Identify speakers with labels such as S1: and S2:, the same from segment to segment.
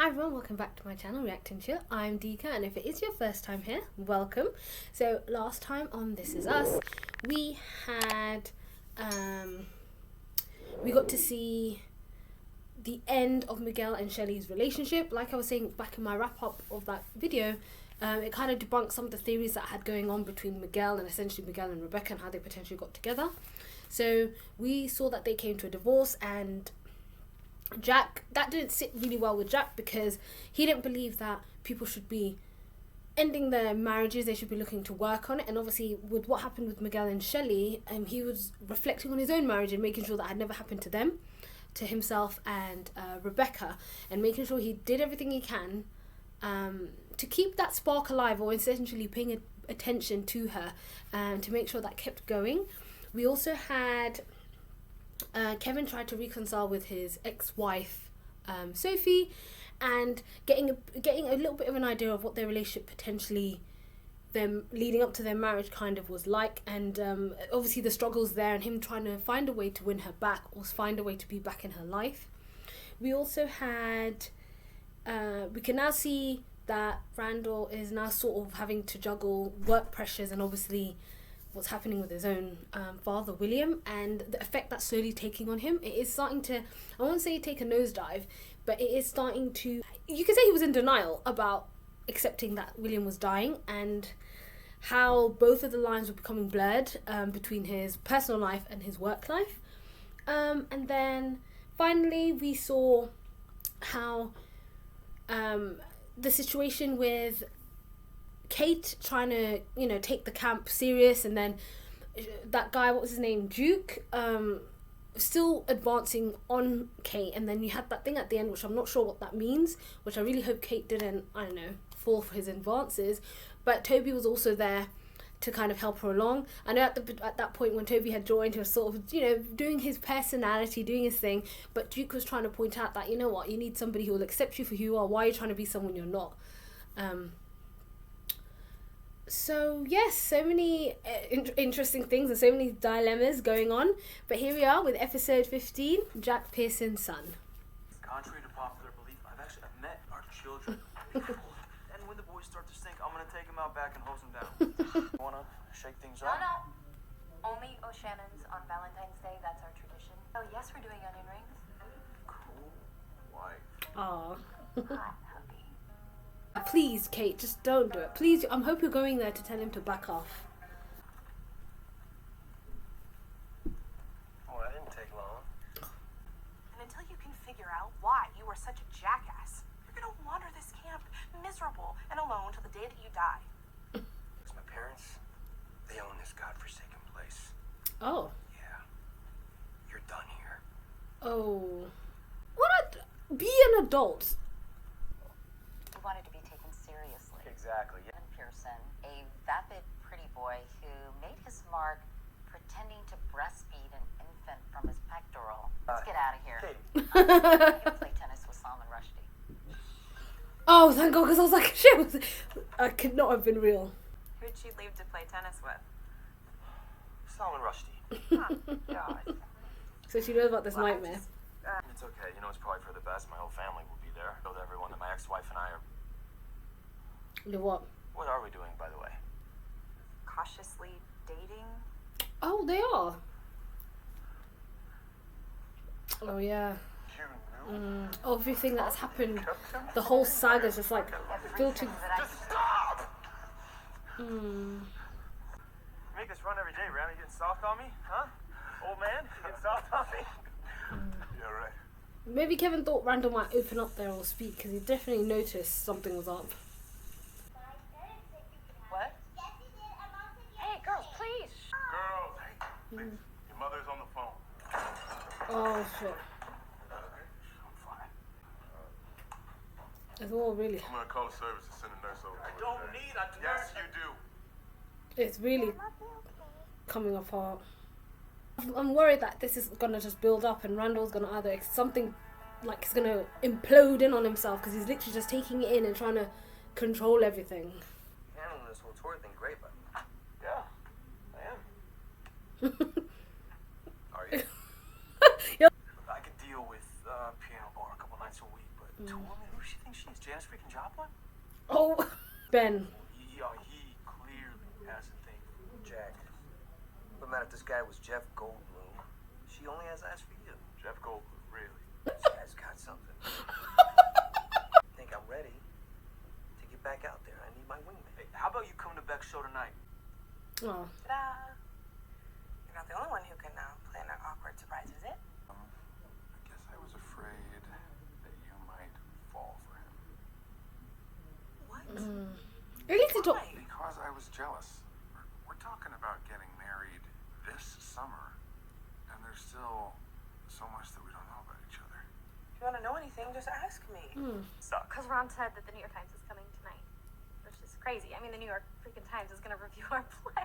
S1: Hi everyone, welcome back to my channel, Reacting Chill. I'm Dika, and if it is your first time here, welcome. So last time on This Is Us, we had, we got to see the end of Miguel and Shelley's relationship. Like I was saying back in my wrap up of that video, it kind of debunked some of the theories that had going on between Miguel and essentially Miguel and Rebecca and how they potentially got together. So we saw that they came to a divorce, and Jack, that didn't sit really well with Jack because he didn't believe that people should be ending their marriages, they should be looking to work on it. And obviously with what happened with Miguel and Shelley, he was reflecting on his own marriage and making sure that had never happened to them, to himself and Rebecca, and making sure he did everything he can to keep that spark alive, or essentially paying attention to her and to make sure that kept going. We also had Kevin tried to reconcile with his ex-wife Sophie, and getting a little bit of an idea of what their relationship potentially, them leading up to their marriage, kind of was like, and obviously the struggles there, and him trying to find a way to win her back or find a way to be back in her life. We also had we can now see that Randall is now sort of having to juggle work pressures and obviously what's happening with his own father, William, and the effect that's slowly taking on him. It is starting to, I won't say take a nosedive, but it is starting to, you could say he was in denial about accepting that William was dying, and how both of the lines were becoming blurred between his personal life and his work life. And then finally we saw how the situation with Kate trying to, take the camp serious, and then that guy, what was his name, Duke, still advancing on Kate, and then you had that thing at the end, which I'm not sure what that means, which I really hope Kate didn't, fall for his advances. But Toby was also there to kind of help her along. I know at that point when Toby had joined, he was sort of, doing his personality, doing his thing, but Duke was trying to point out that, you know what, you need somebody who will accept you for who you are. Why are you trying to be someone you're not? So yes, so many interesting things and so many dilemmas going on. But here we are with episode 15, Jack Pearson's son.
S2: Contrary to popular belief, I've met our children. And when the boys start to stink, I'm gonna take them out back and hose them down. Wanna shake things up?
S3: No. Only O'Shannon's on Valentine's Day. That's our tradition. Oh yes, we're doing onion rings.
S2: Cool. Why?
S1: Aww.
S3: Hot hubby.
S1: Please, Kate, just don't do it. Please, I hope you're going there to tell him to back off.
S2: Oh, that didn't take long.
S3: And until you can figure out why you are such a jackass, you're gonna wander this camp miserable and alone till the day that you die.
S2: Because my parents, they own this godforsaken place.
S1: Oh.
S2: Yeah. You're done here.
S1: Oh. Be an adult.
S3: We wanted to be taken seriously.
S2: Exactly. Yeah.
S3: And Pearson, a vapid pretty boy who made his mark pretending to breastfeed an infant from his pectoral. Let's get out of here.
S2: Katie.
S3: I'm gonna play tennis with Salman Rushdie.
S1: Oh, thank God, because I was like, shit, I could not have been real.
S4: Who'd she leave to play tennis with?
S2: Salman Rushdie.
S4: God.
S1: So she knows about this nightmare.
S2: It's okay. It's probably for the best. My whole family will be there. Told everyone that my ex-wife and I are...
S1: The what?
S2: What are we doing, by the way?
S4: Cautiously dating?
S1: Oh, they are. Oh, yeah.
S2: You knew?
S1: Everything that's happened, the whole saga's just like filtered.
S2: Just stop!
S1: Mm.
S2: You make this run every day, Ram. You getting soft on me? Huh? Old man? You getting soft on me? Yeah, right.
S1: Maybe Kevin thought Randall might open up there or speak, because he definitely noticed something was up.
S3: What? Hey, girls, please.
S5: Girls, hey, please. Your mother's on the phone.
S1: Oh, shit.
S5: I'm fine.
S1: It's all really,
S5: I'm gonna call the service and send a nurse over.
S2: I don't need a
S5: Yes,
S2: nurse.
S5: you do.
S1: it's really coming apart. I'm worried that this is gonna just build up, and Randall's gonna either something like he's gonna implode in on himself, because he's literally just taking it in and trying to control everything.
S2: Handling this whole tour thing great, but yeah, I am. Are you?
S1: Yeah.
S2: I could deal with piano bar a couple nights a week, but touring, who's she she think she is? Janis freaking Joplin?
S1: Oh, Ben.
S2: He clearly has a thing.
S6: Jack, no matter if this guy was Jeff Goldblum, she only has eyes for you.
S2: Jeff Goldblum, really?
S6: This guy's got something. Think I'm ready to get back out there. I need my wingman.
S2: Hey, how about you come to Beck's show tonight?
S1: Oh.
S4: Ta-da! You're not the only one who can plan an awkward surprise, is it?
S5: I guess I was afraid that you might fall for him.
S4: What?
S1: At least he told.
S4: Why?
S5: Because I was jealous. We're talking about getting married this summer, and there's still so much that we don't know about each other.
S4: If you want to know anything, just ask me.
S2: Suck.
S7: Because Ron said that the New York Times is coming tonight, which is crazy. I mean, the New York freaking Times is going to review our play.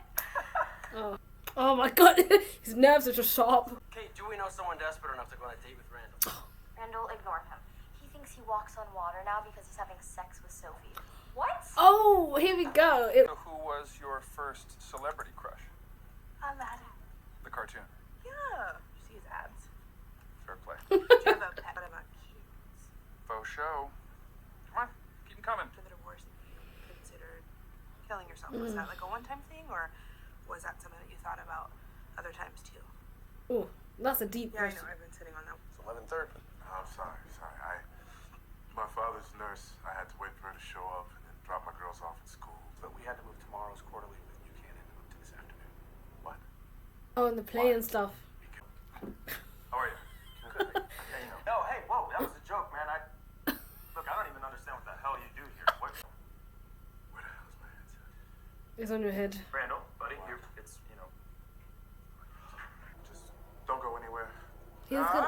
S1: Oh my god, his nerves are just sharp.
S6: Kate, do we know someone desperate enough to go on a date with Randall?
S7: Randall, ignore him. He thinks he walks on water now because he's having sex with Sophie. What?
S1: Oh, here we go.
S5: So who was your first celebrity crush?
S4: Aladdin.
S5: The cartoon.
S4: Yeah. See his abs.
S5: Fair play.
S4: Do you have a pet? What about kids?
S5: Faux show. Come on, keep them coming.
S4: After the divorce, you considered killing yourself. Was that like a one-time thing, or was that something that you thought about other times too?
S1: Oh, that's a deep
S4: Yeah, I
S1: question.
S4: know. I've been sitting on that.
S6: It's 11:30.
S5: I'm sorry. My father's nurse. I had to wait for her to show up and then drop my girls off at school.
S2: But we had to move tomorrow's quarterly with New Cannon to this afternoon.
S5: What?
S1: Oh, and the play and stuff.
S5: How are you?
S2: No, hey, whoa, that was a joke, man. Look, I don't even understand what the hell you do here. What?
S5: Where the hell is my headset?
S1: It's on your head.
S2: Randall, buddy, here, it's,
S5: Just don't go anywhere.
S1: He's gonna.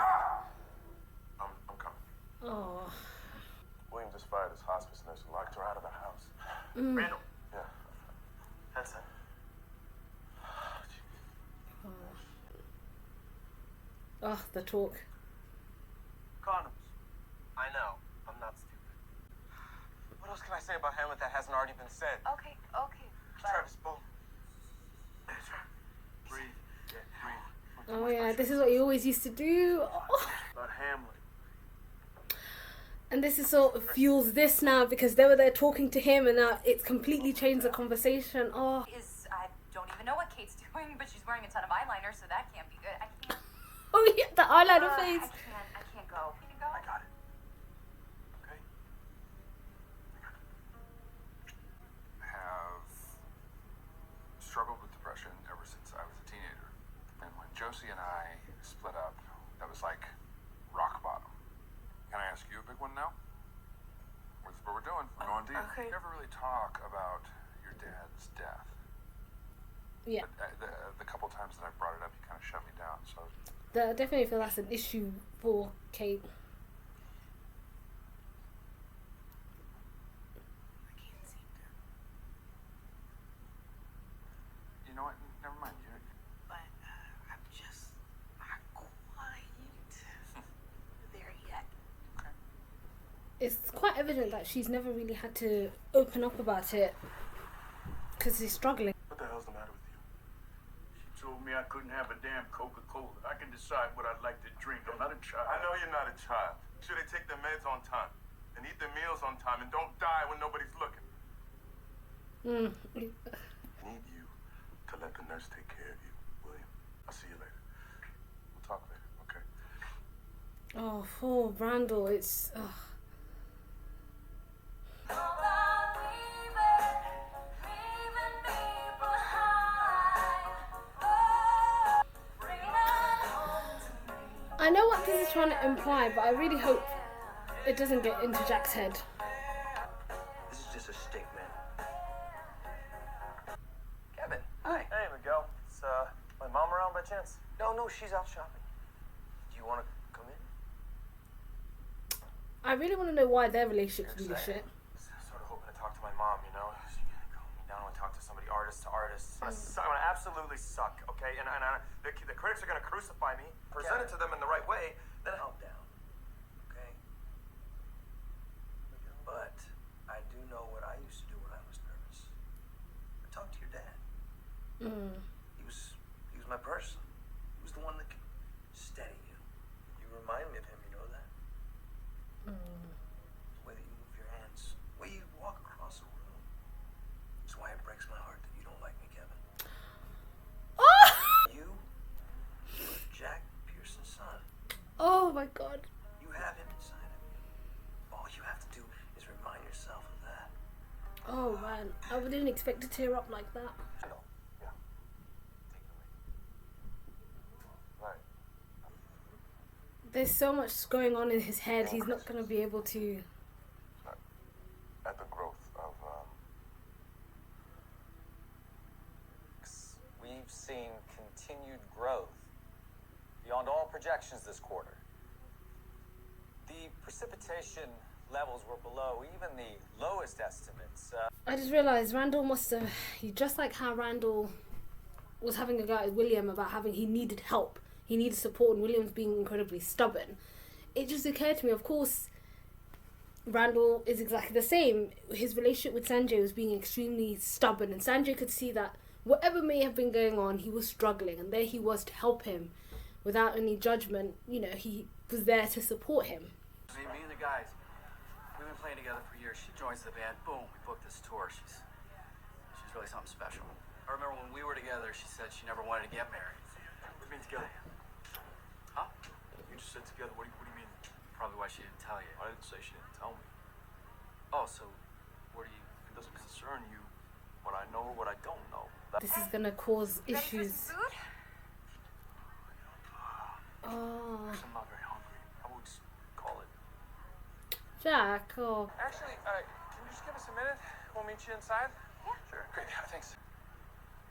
S5: I'm coming.
S1: Oh.
S5: William just fired his hospice nurse and locked her out of the house.
S2: Randall,
S5: Yeah.
S2: headset.
S1: Oh, the talk.
S2: Condoms.
S6: I know. I'm not stupid. What else can I say about Hamlet that hasn't already been said?
S7: Okay.
S6: Travis, boom.
S2: Breathe. Yeah, breathe.
S1: Oh yeah, this is what he always used to do. Oh.
S2: About Hamlet.
S1: And this is sort of fuels this now because they were there talking to him and now it's completely changed the conversation. Oh.
S7: I don't even know what Kate's doing, but she's wearing a ton of eyeliner, so that can't be good. I can't.
S1: Oh yeah, the eyeliner
S7: I
S1: face.
S7: can't go. Can you go?
S2: I got it. Okay?
S5: Have struggled with depression ever since I was a teenager. And when Josie and I split up, that was like rock bottom. Can I ask you a big one now? What's what we're doing? We're going deep.
S4: Okay.
S5: You ever really talk about your dad's death?
S1: Yeah,
S5: But, the couple times that I brought it up, you kind of shut me down. So
S1: I definitely feel that's an issue for Kate.
S4: I can't seem to.
S5: you know what? Never mind.
S4: But I'm just not quite there yet.
S1: It's quite evident that she's never really had to open up about it because he's struggling.
S5: What the hell's the matter with you?
S8: She told me I couldn't have a damn Coca-Cola. I can decide what I'd like to drink. I'm not a child.
S5: I know you're not a child. Sure, they take their meds on time and eat their meals on time and don't die when nobody's looking. I need you to let the nurse take care of you, William. I'll see you later. We'll talk later, okay?
S1: Oh, poor Randall, it's. I know what this is trying to imply, but I really hope it doesn't get into Jack's head.
S6: This is just a stick, man. Kevin, hi.
S2: Hey, Miguel. Is my mom around by chance?
S6: No, she's out shopping. Do you want to come in?
S1: I really want to know why their relationship's really shit.
S2: Sort of hoping to talk to my mom, you know? She can calm me down when I talk to somebody artist to artist. I'm gonna absolutely suck, okay? And the critics are gonna crucify me. Present it to them in the right way. Then
S6: Calm down. Okay? But I do know what I used to do when I was nervous. I talked to your dad. He was my person. He was the one that could steady you. You remind me of him, you know that? The way that you
S1: crying. I didn't expect to tear up like that.
S2: Randall. Yeah. Take it away. Right.
S1: There's so much going on in his head. He's not gonna be able to.
S2: At the growth of
S9: We've seen continued growth beyond all projections this quarter. The precipitation levels were below even the lowest estimates.
S1: I just realised Randall must have, just like how Randall was having a go at William about he needed help, he needed support, and William's being incredibly stubborn. It just occurred to me, of course, Randall is exactly the same. His relationship with Sanjay was being extremely stubborn, and Sanjay could see that whatever may have been going on, he was struggling, and there he was to help him without any judgment. You know, he was there to support him.
S10: Me and the guys, we've been playing together for years. She joins the band, boom, we booked this tour. She's really something special. I remember when we were together, she said she never wanted to get married.
S2: What means together?
S10: Huh?
S2: You just said together. What do you mean?
S10: Probably why she didn't tell you.
S2: I didn't say she didn't tell me.
S10: Oh, so what do you...
S2: It doesn't concern you what I know or what I don't know.
S1: This is gonna cause issues.
S7: Food?
S1: Oh,
S2: I'm not very hungry. I would just call it.
S1: Jack. Oh,
S5: Actually, can you just give us a minute? We'll meet you inside.
S7: Yeah.
S5: Sure. Great. Yeah, thanks.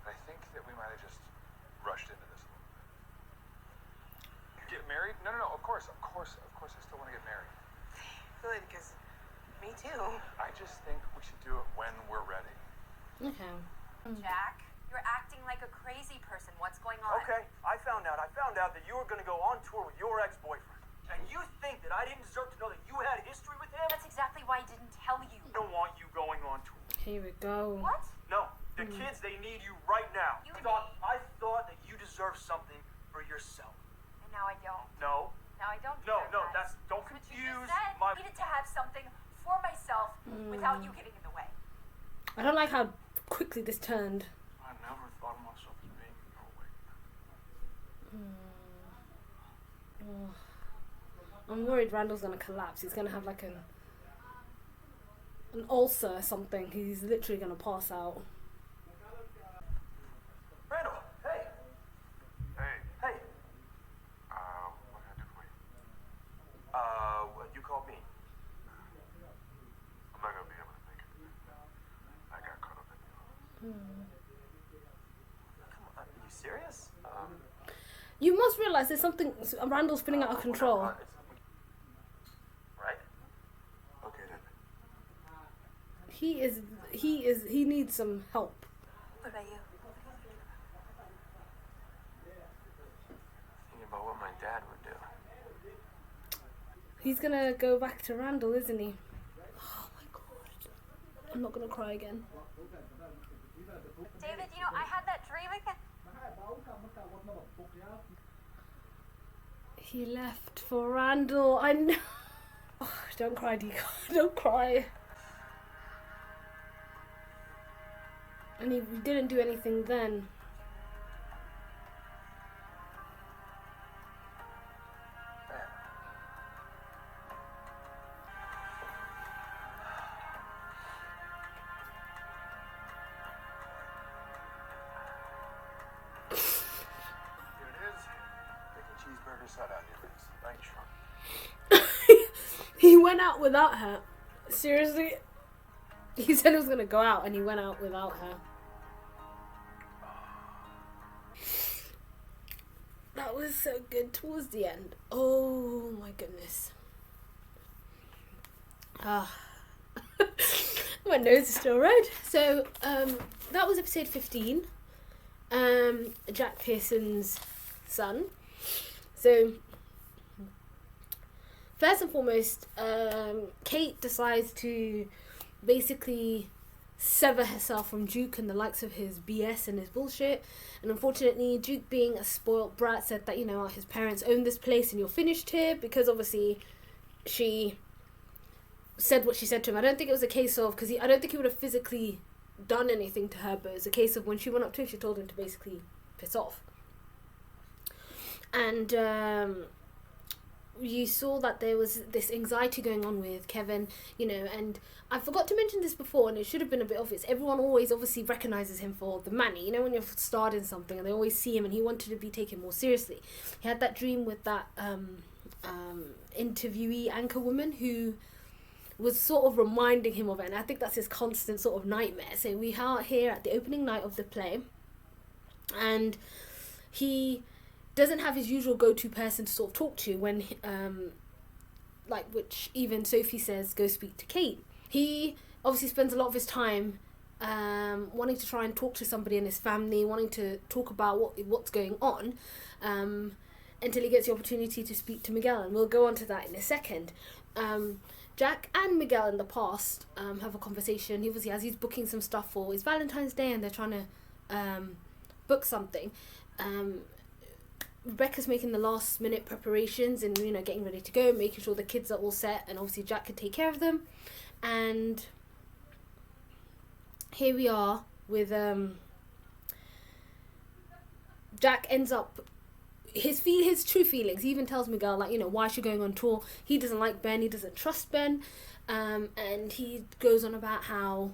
S5: I think that we might have just rushed into this a little bit. Get married? No. Of course. I still want to get married.
S4: Really, because me too.
S5: I just think we should do it when we're ready.
S1: okay.
S7: Jack, you're acting like a crazy person. What's going on?
S2: Okay, I found out that you were going to go on tour with your ex-boyfriend. And you think that I didn't deserve to know that you had history with him?
S7: That's exactly why I didn't tell you.
S2: I don't want you going on tour.
S1: Here we go.
S7: What?
S2: No, the kids, they need you right now.
S7: You
S2: I thought that you deserved something for yourself.
S7: And now I don't.
S2: No,
S7: Now I don't.
S2: no,
S7: deserve that.
S2: don't
S7: What you
S2: confuse
S7: just said.
S2: my...
S7: I needed to have something for myself without you getting in the way.
S1: I don't like how quickly this turned.
S8: I never thought of myself as being overweight.
S1: I'm worried Randall's gonna collapse. He's gonna have like an ulcer or something. He's literally gonna pass out.
S2: Randall, hey.
S5: Hey,
S2: Hey.
S5: what can I do for you?
S2: You called me.
S5: I'm not gonna be able to make it today. I got caught up in you.
S2: Come on, are you serious?
S1: You must realize there's something. Randall's spinning out of control.
S2: Right? Okay then.
S1: He needs some help.
S4: What about you?
S2: Thinking about what my dad would do.
S1: He's gonna go back to Randall, isn't he? Oh my god. I'm not gonna cry again.
S7: David, I had that dream again.
S1: He left for Randall. I know. Oh, don't cry, Deacon. Don't cry. And he didn't do anything then.
S5: Here it is. Bacon cheeseburger, side out your face. Thanks, Sean.
S1: He went out without her. Seriously? He said he was gonna go out and he went out without her. That was so good towards the end. Oh my goodness. My nose is still red. So, that was episode 15. Jack Pearson's son. So, first and foremost, Kate decides to basically sever herself from Duke and the likes of his BS and his bullshit. And unfortunately, Duke, being a spoilt brat, said that, his parents own this place and you're finished here, because obviously she said what she said to him. I don't think it was a case of, because I don't think he would have physically done anything to her, but it was a case of when she went up to him, she told him to basically piss off. And you saw that there was this anxiety going on with Kevin, you know, and I forgot to mention this before, and it should have been a bit obvious. Everyone always obviously recognises him for the Manny, you know, when you're starred in something and they always see him, and he wanted to be taken more seriously. He had that dream with that interviewee anchor woman who was sort of reminding him of it, and I think that's his constant sort of nightmare. So we are here at the opening night of the play, and he doesn't have his usual go-to person to sort of talk to when which even Sophie says go speak to Kate. He obviously spends a lot of his time wanting to try and talk to somebody in his family, wanting to talk about what's going on, until he gets the opportunity to speak to Miguel, and we'll go on to that in a second. Jack and Miguel in the past have a conversation. He obviously, as he's booking some stuff for his Valentine's Day, and they're trying to book something. Rebecca's making the last minute preparations and, you know, getting ready to go, making sure the kids are all set, and obviously Jack can take care of them. And here we are with Jack ends up his true feelings. He even tells Miguel, like, you know, why is she going on tour? He doesn't like Ben, he doesn't trust Ben, and he goes on about how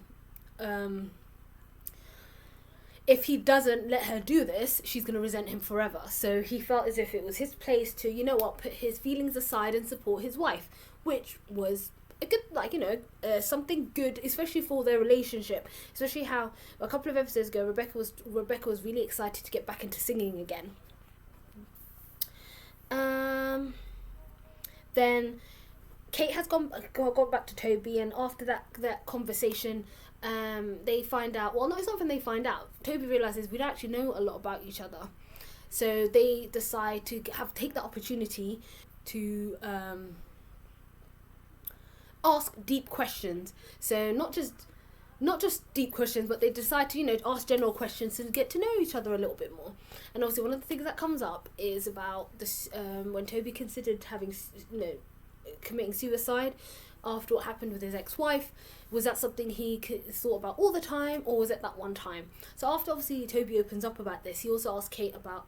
S1: if he doesn't let her do this, she's going to resent him forever. So he felt as if it was his place to, you know what, put his feelings aside and support his wife, which was a good, like, you know, something good, especially for their relationship. Especially how a couple of episodes ago, Rebecca was really excited to get back into singing again. Then Kate has gone back to Toby, and after that conversation, they find out, well, no, it's not when they find out. Toby realises we don't actually know a lot about each other. So they decide to take that opportunity to ask deep questions. So not just deep questions, but they decide to, you know, ask general questions to get to know each other a little bit more. And obviously one of the things that comes up is about this when Toby considered having, you know, committing suicide after what happened with his ex-wife. Was that something he thought about all the time, or was it that one time? So after obviously Toby opens up about this, he also asks Kate about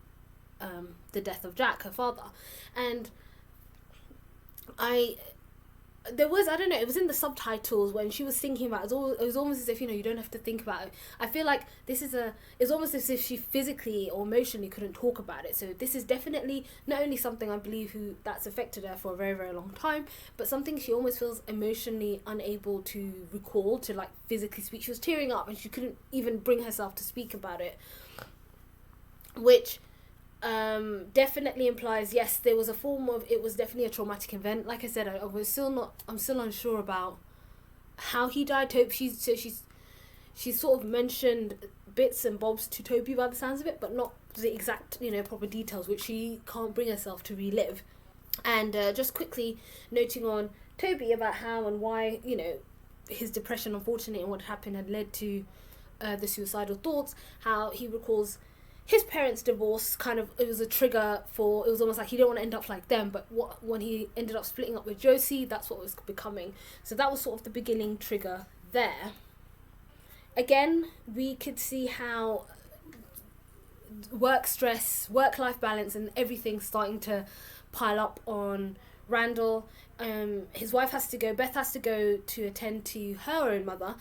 S1: the death of Jack, her father. And it was in the subtitles when she was thinking about it. It was almost as if, you know, you don't have to think about it. I feel like it's almost as if she physically or emotionally couldn't talk about it. So this is definitely not only something I believe that's affected her for a very, very long time, but something she almost feels emotionally unable to recall, to like physically speak. She was tearing up and she couldn't even bring herself to speak about it, which definitely implies, yes, there was it was definitely a traumatic event. Like I said, I'm still unsure about how he died. She's sort of mentioned bits and bobs to Toby by the sounds of it, but not the exact, you know, proper details, which she can't bring herself to relive. And just quickly noting on Toby about how and why, you know, his depression, unfortunately, and what happened had led to the suicidal thoughts. How he recalls his parents' divorce, it was a trigger for, it was almost like he didn't want to end up like them, but when he ended up splitting up with Josie, that's what it was becoming. So that was sort of the beginning trigger there. Again, we could see how work stress, work-life balance, and everything starting to pile up on Randall. His wife Beth has to go to attend to her own mother.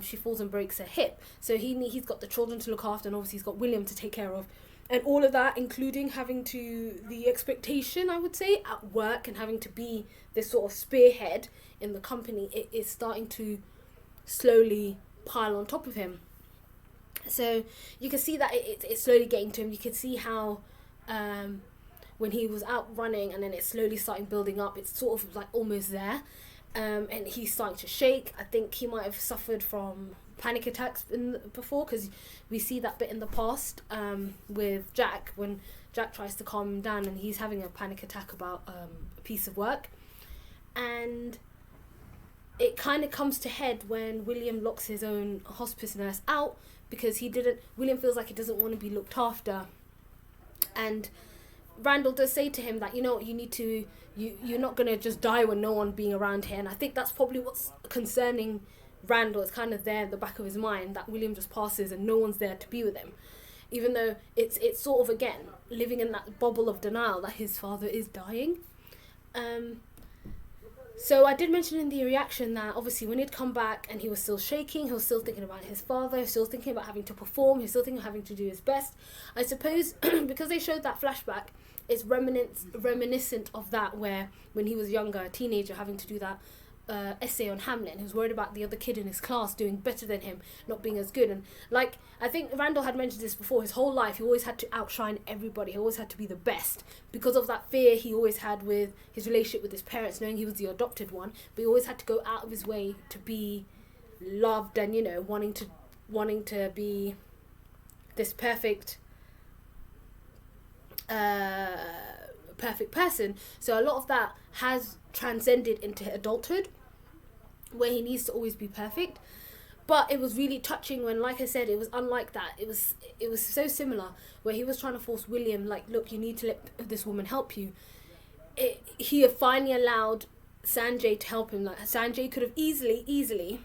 S1: She falls and breaks her hip, so he's got the children to look after, and obviously he's got William to take care of, and all of that, including having the expectation, I would say, at work, and having to be this sort of spearhead in the company. It is starting to slowly pile on top of him. So you can see that it's slowly getting to him. You can see how when he was out running, and then it's slowly starting building up, it's sort of like almost there. And he's starting to shake. I think he might have suffered from panic attacks before, because we see that bit in the past with Jack, when Jack tries to calm him down and he's having a panic attack about a piece of work. And it kind of comes to head when William locks his own hospice nurse out, because William feels like he doesn't want to be looked after. And Randall does say to him that, you know what, you're not going to just die when no one being around here. And I think that's probably what's concerning Randall. It's kind of there in the back of his mind that William just passes and no one's there to be with him. Even though it's sort of, again, living in that bubble of denial that his father is dying. So I did mention in the reaction that obviously when he'd come back and he was still shaking, he was still thinking about his father, he was still thinking about having to perform, he was still thinking of having to do his best. I suppose because they showed that flashback, it's reminiscent of that, where when he was younger, a teenager, having to do that essay on Hamlet, he was worried about the other kid in his class doing better than him, not being as good. And like, I think Randall had mentioned this before, his whole life he always had to outshine everybody, he always had to be the best, because of that fear he always had with his relationship with his parents, knowing he was the adopted one, but he always had to go out of his way to be loved, and you know, wanting to be this perfect person. So a lot of that has transcended into adulthood, where he needs to always be perfect. But it was really touching when, like I said, it was unlike that. It was so similar, where he was trying to force William, like, look, you need to let this woman help you. He finally allowed Sanjay to help him. Like, Sanjay could have easily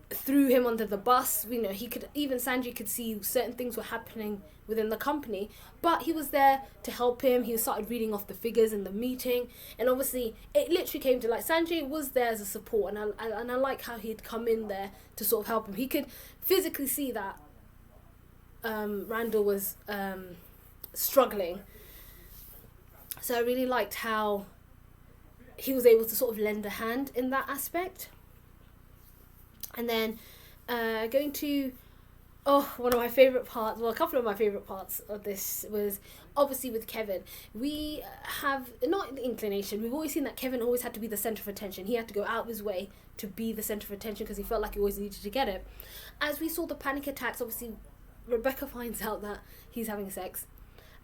S1: threw him under the bus. You know, Sanjay could see certain things were happening within the company, but he was there to help him. He started reading off the figures in the meeting, and obviously it literally came to, like, Sanjay was there as a support, and I like how he'd come in there to sort of help him. He could physically see that Randall was struggling, so I really liked how he was able to sort of lend a hand in that aspect. And then going to one of my favourite parts, well, a couple of my favourite parts of this was obviously with Kevin. We have, not the inclination, we've always seen that Kevin always had to be the centre of attention. He had to go out of his way to be the centre of attention because he felt like he always needed to get it. As we saw the panic attacks, obviously Rebecca finds out that he's having sex,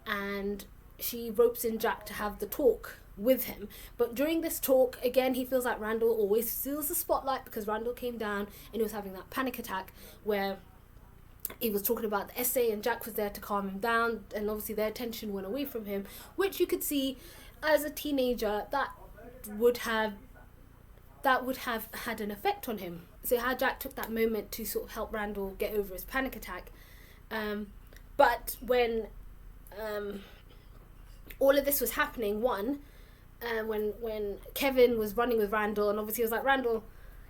S1: and she ropes in Jack to have the talk with him. But during this talk, again, he feels like Randall always steals the spotlight, because Randall came down and he was having that panic attack where he was talking about the essay, and Jack was there to calm him down, and obviously their attention went away from him, which you could see as a teenager that would have had an effect on him. So how Jack took that moment to sort of help Randall get over his panic attack. But when all of this was happening, when Kevin was running with Randall, and obviously he was like, Randall,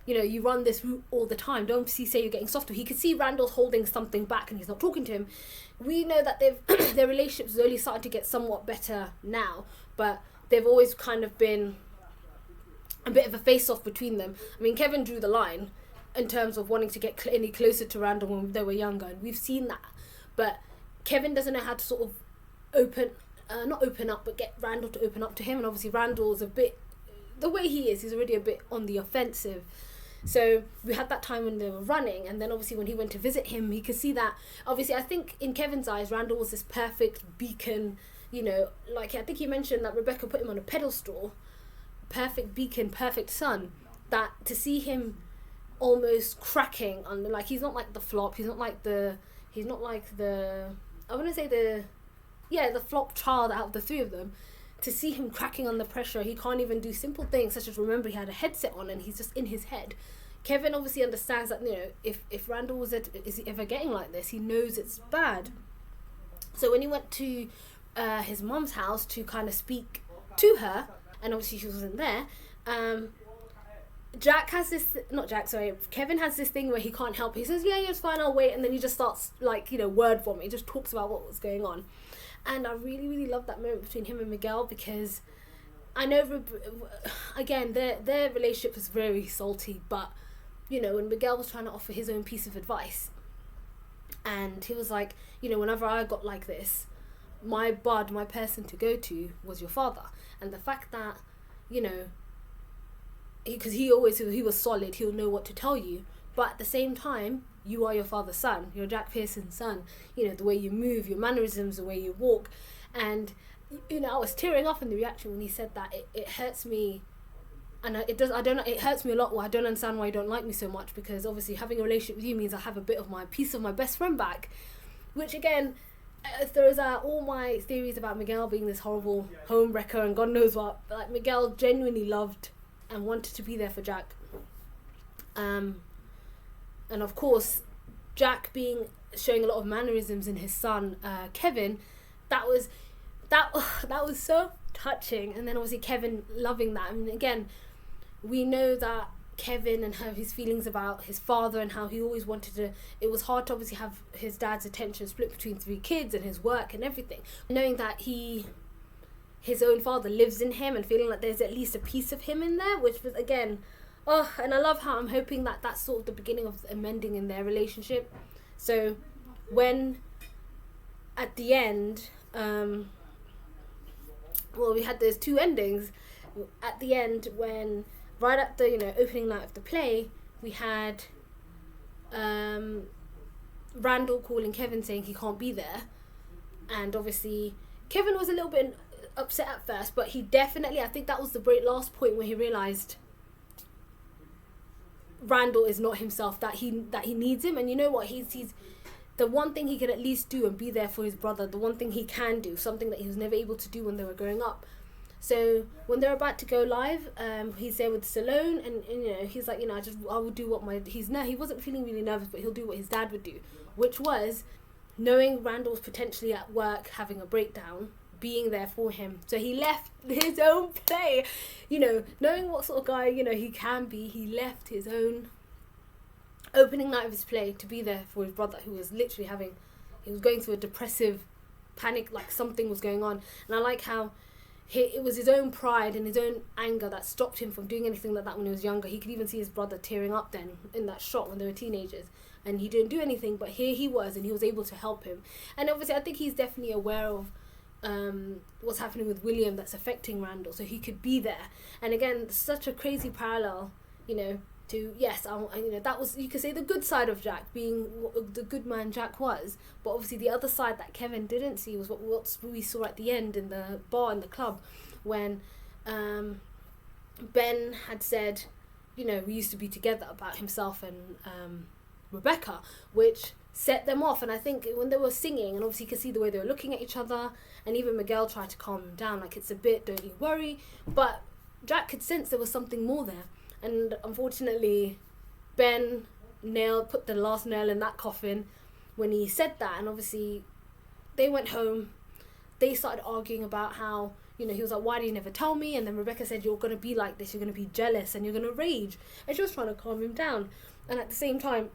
S1: you know, you run this route all the time, don't say you're getting softer. He could see Randall holding something back and he's not talking to him. We know that their relationship's only started to get somewhat better now, but they've always kind of been a bit of a face-off between them. I mean, Kevin drew the line in terms of wanting to get any closer to Randall when they were younger, and we've seen that. But Kevin doesn't know how to sort of not open up, but get Randall to open up to him. And obviously Randall's a bit, the way he is, he's already a bit on the offensive. So we had that time when they were running, and then obviously when he went to visit him, he could see that, obviously I think in Kevin's eyes, Randall was this perfect beacon, you know, like I think he mentioned that Rebecca put him on a pedestal, perfect beacon, perfect son, that to see him almost cracking on, like, he's not like the flop, he's not like the flop child out of the three of them. To see him cracking on the pressure, he can't even do simple things such as, remember, he had a headset on and he's just in his head. Kevin obviously understands that, you know, if Randall is he ever getting like this, he knows it's bad. So when he went to his mum's house to kind of speak to her, and obviously she wasn't there, Kevin has this thing where he can't help. He says, yeah, it's fine, I'll wait, and then he just starts, like, you know, word vomit. He just talks about what was going on. And I really, really love that moment between him and Miguel, because I know, again, their relationship was very salty, but, you know, when Miguel was trying to offer his own piece of advice, and he was like, you know, whenever I got like this, my person to go to was your father. And the fact that, you know, because he was solid, he'll know what to tell you, but at the same time, you are your father's son, you're Jack Pearson's son, you know, the way you move, your mannerisms, the way you walk. And, you know, I was tearing up in the reaction when he said that. It hurts me, and it hurts me a lot. Well, I don't understand why you don't like me so much, because obviously having a relationship with you means I have a bit of my piece of my best friend back, which again throws out all my theories about Miguel being this horrible home wrecker and God knows what. Like, Miguel genuinely loved and wanted to be there for Jack. And of course, Jack showing a lot of mannerisms in his son, Kevin, that was touching. And then obviously Kevin loving that. I mean, again, we know that Kevin and his feelings about his father and how he always wanted to, it was hard to obviously have his dad's attention split between 3 kids and his work and everything. Knowing that his own father lives in him and feeling like there's at least a piece of him in there, which was, again, and I love how I'm hoping that that's sort of the beginning of amending in their relationship. So when at the end, we had those 2 endings. At the end, when right at the opening night of the play, we had Randall calling Kevin saying he can't be there, and obviously Kevin was a little bit upset at first, but he definitely, I think that was the last point where he realized Randall is not himself, that he needs him. And you know what, he's the one thing he can at least do and be there for his brother, the one thing he can do, something that he was never able to do when they were growing up. So when they're about to go live, he's there with Stallone, and he's like, I will do what he wasn't feeling really nervous, but he'll do what his dad would do, which was knowing Randall's potentially at work having a breakdown, being there for him. So he left his own play, knowing what sort of guy he can be. He left his own opening night of his play to be there for his brother, who was literally he was going through a depressive panic, like something was going on. And I like how it was his own pride and his own anger that stopped him from doing anything like that when he was younger. He could even see his brother tearing up then in that shot when they were teenagers, and he didn't do anything, but here he was, and he was able to help him. And obviously I think he's definitely aware of what's happening with William that's affecting Randall, so he could be there. And again, such a crazy parallel, to, yes, that was, you could say, the good side of Jack, being the good man Jack was, but obviously the other side that Kevin didn't see was what we saw at the end in the bar in the club, when Ben had said, we used to be together, about himself and Rebecca, which set them off. And I think when they were singing, and obviously you could see the way they were looking at each other, and even Miguel tried to calm him down, like, it's a bit, don't you worry, but Jack could sense there was something more there. And unfortunately, Ben put the last nail in that coffin when he said that. And obviously they went home, they started arguing about how, he was like, why do you never tell me? And then Rebecca said, you're going to be like this, you're going to be jealous, and you're going to rage. And she was trying to calm him down. And at the same time,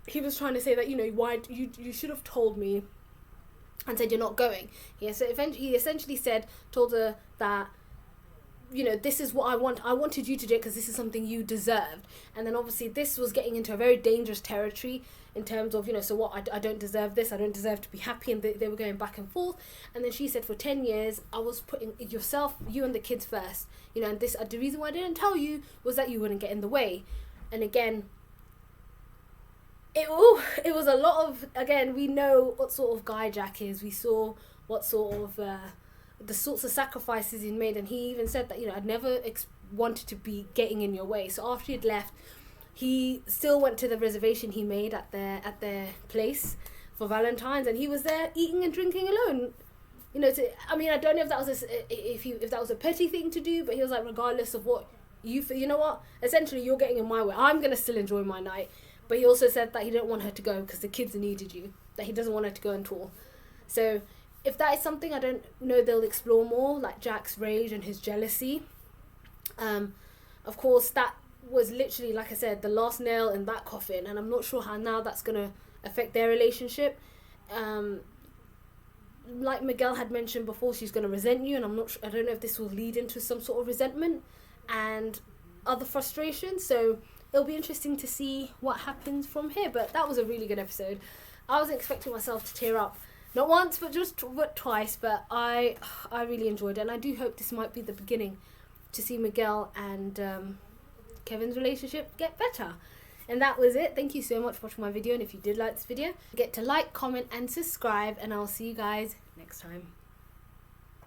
S1: he was trying to say that, why you should have told me, and said you're not going. He essentially told her that, this is what I want. I wanted you to do it because this is something you deserved. And then obviously this was getting into a very dangerous territory in terms of, so what, I don't deserve this, I don't deserve to be happy, and they were going back and forth. And then she said, for 10 years, I was putting you and the kids first, and this, the reason why I didn't tell you was that you wouldn't get in the way. And again, it was a lot of, again, we know what sort of guy Jack is. We saw what sort of, the sorts of sacrifices he made, and he even said that, I'd never wanted to be getting in your way. So after he'd left, he still went to the reservation he made at their place for Valentine's, and he was there eating and drinking alone. I don't know if that was if that was a petty thing to do, but he was like, regardless of what you feel, what, essentially you're getting in my way, I'm gonna still enjoy my night. But he also said that he didn't want her to go because the kids needed you, that he doesn't want her to go and tour. So if that is something, I don't know, they'll explore more, like Jack's rage and his jealousy. Of course, that was literally, like I said, the last nail in that coffin, and I'm not sure how now that's going to affect their relationship. Like Miguel had mentioned before, she's going to resent you, and I don't know if this will lead into some sort of resentment and other frustration. So it'll be interesting to see what happens from here. But that was a really good episode. I wasn't expecting myself to tear up. Not once, but twice. But I really enjoyed it, and I do hope this might be the beginning to see Miguel and Kevin's relationship get better. And that was it. Thank you so much for watching my video, and if you did like this video, get to like, comment, and subscribe, and I'll see you guys next time.